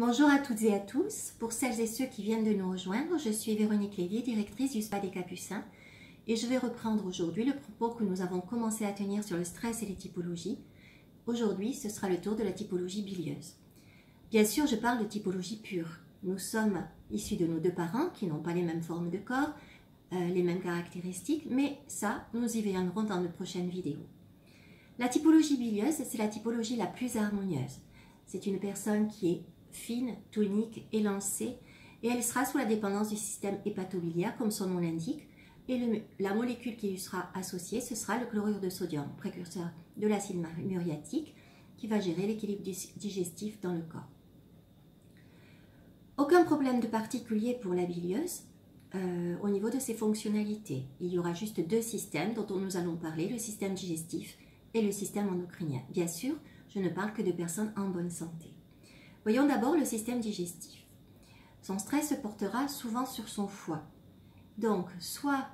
Bonjour à toutes et à tous. Pour celles et ceux qui viennent de nous rejoindre, je suis Véronique Lévy, directrice du Spa des Capucins, et je vais reprendre aujourd'hui le propos que nous avons commencé à tenir sur le stress et les typologies. Aujourd'hui, ce sera le tour de la typologie bilieuse. Bien sûr, je parle de typologie pure. Nous sommes issus de nos deux parents qui n'ont pas les mêmes formes de corps, les mêmes caractéristiques, mais ça, nous y viendrons dans de prochaines vidéos. La typologie bilieuse, c'est la typologie la plus harmonieuse. C'est une personne qui est fine, tonique, élancée, et elle sera sous la dépendance du système hépatobiliaire, comme son nom l'indique, et la molécule qui lui sera associée, ce sera le chlorure de sodium, précurseur de l'acide muriatique, qui va gérer l'équilibre digestif dans le corps. Aucun problème de particulier pour la bilieuse au niveau de ses fonctionnalités. Il y aura juste deux systèmes dont nous allons parler, le système digestif et le système endocrinien. Bien sûr, je ne parle que de personnes en bonne santé. Voyons d'abord le système digestif. Son stress se portera souvent sur son foie. Donc, soit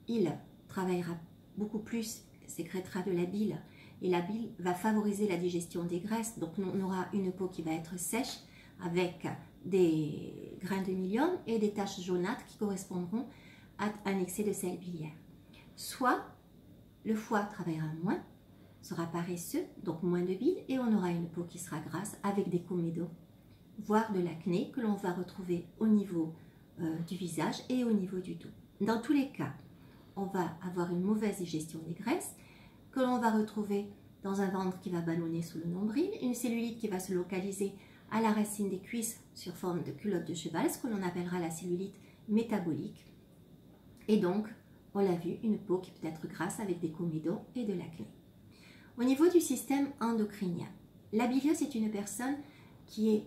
il travaillera beaucoup plus, sécrétera de la bile, et la bile va favoriser la digestion des graisses. Donc, on aura une peau qui va être sèche avec des grains de myélium et des taches jaunâtres qui correspondront à un excès de sel biliaire. Soit le foie travaillera moins, sera paresseux, donc moins de bile, et on aura une peau qui sera grasse avec des comédons, voire de l'acné que l'on va retrouver au niveau du visage et au niveau du dos. Dans tous les cas, on va avoir une mauvaise digestion des graisses que l'on va retrouver dans un ventre qui va ballonner sous le nombril, une cellulite qui va se localiser à la racine des cuisses sur forme de culotte de cheval, ce que l'on appellera la cellulite métabolique. Et donc, on l'a vu, une peau qui peut être grasse avec des comédons et de l'acné. Au niveau du système endocrinien, la bilieuse est une personne qui est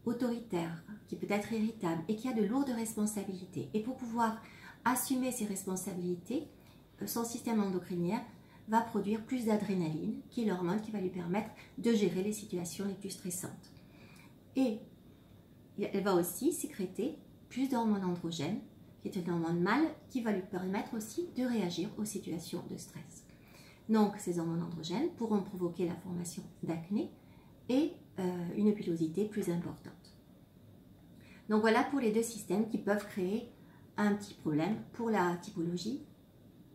autoritaire, qui peut être irritable et qui a de lourdes responsabilités. Et pour pouvoir assumer ses responsabilités, son système endocrinien va produire plus d'adrénaline, qui est l'hormone qui va lui permettre de gérer les situations les plus stressantes. Et elle va aussi sécréter plus d'hormones androgènes, qui est une hormone mâle, qui va lui permettre aussi de réagir aux situations de stress. Donc, ces hormones androgènes pourront provoquer la formation d'acné et une pilosité plus importante. Donc, voilà pour les deux systèmes qui peuvent créer un petit problème pour la typologie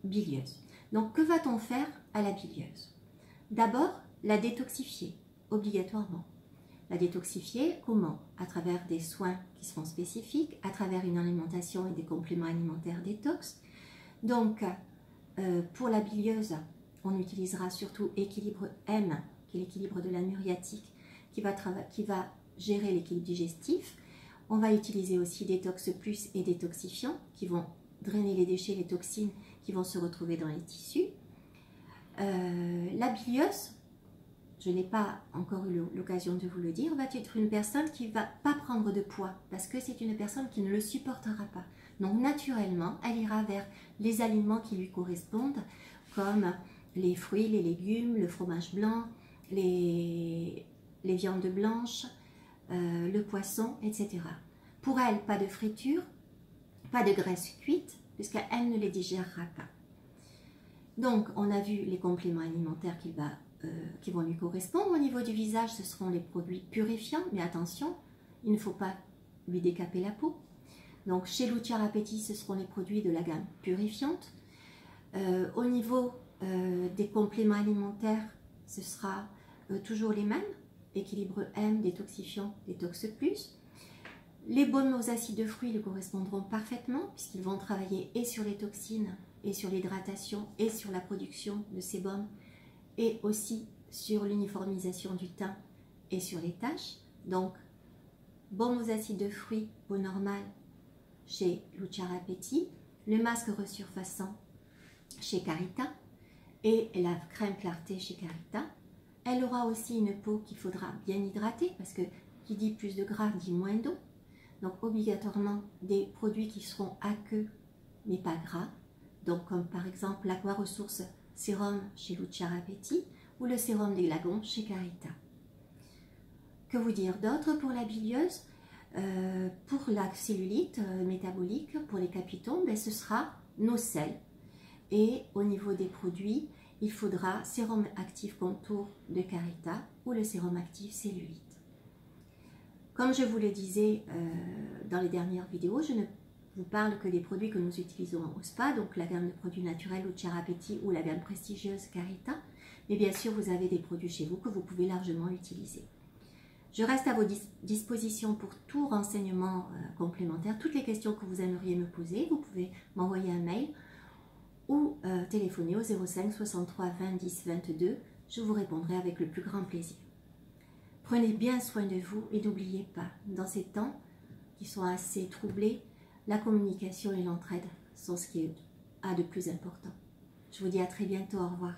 bilieuse. Donc, que va-t-on faire à la bilieuse? D'abord, la détoxifier, obligatoirement. La détoxifier, comment? À travers des soins qui seront spécifiques, à travers une alimentation et des compléments alimentaires détox. Donc, pour la bilieuse, on utilisera surtout équilibre M, qui est l'équilibre de la muriatique, qui va gérer l'équilibre digestif. On va utiliser aussi Détox Plus et détoxifiants, qui vont drainer les déchets, les toxines qui vont se retrouver dans les tissus. La bilieuse, je n'ai pas encore eu l'occasion de vous le dire, va être une personne qui ne va pas prendre de poids, parce que c'est une personne qui ne le supportera pas. Donc naturellement, elle ira vers les aliments qui lui correspondent, comme les fruits, les légumes, le fromage blanc, les viandes blanches, le poisson, etc. Pour elle, pas de friture, pas de graisse cuite, puisqu'elle ne les digérera pas. Donc, on a vu les compléments alimentaires qui vont lui correspondre. Au niveau du visage, ce seront les produits purifiants, mais attention, il ne faut pas lui décaper la peau. Donc, chez Lucia Rapetti, ce seront les produits de la gamme purifiante. Au niveau des compléments alimentaires, ce sera toujours les mêmes, équilibre M, détoxifiant, détox plus. Les baumes aux acides de fruits lui correspondront parfaitement puisqu'ils vont travailler et sur les toxines, et sur l'hydratation, et sur la production de sébum, et aussi sur l'uniformisation du teint et sur les taches. Donc, baume aux acides de fruits, peau normale chez Lucia Rapetti, le masque resurfaçant chez Carita, et la crème clarté chez Carita. Elle aura aussi une peau qu'il faudra bien hydrater parce que qui dit plus de gras dit moins d'eau. Donc obligatoirement des produits qui seront aqueux mais pas gras. Donc comme par exemple l'Aqua Ressources Sérum chez Lucia Rapetti ou le sérum des lagons chez Carita. Que vous dire d'autre pour la bilieuse? Pour la cellulite métabolique, pour les capitons, ben, ce sera nos sels. Et au niveau des produits, il faudra sérum actif contour de Carita ou le sérum actif cellulite. Comme je vous le disais dans les dernières vidéos, je ne vous parle que des produits que nous utilisons au spa, donc la gamme de produits naturels ou Charapetti ou la gamme prestigieuse Carita. Mais bien sûr, vous avez des produits chez vous que vous pouvez largement utiliser. Je reste à vos dispositions pour tout renseignement complémentaire. Toutes les questions que vous aimeriez me poser, vous pouvez m'envoyer un mail ou téléphoner au 05 63 20 10 22. Je vous répondrai avec le plus grand plaisir. Prenez bien soin de vous et n'oubliez pas, dans ces temps qui sont assez troublés, la communication et l'entraide sont ce qui est de plus important. Je vous dis à très bientôt, au revoir.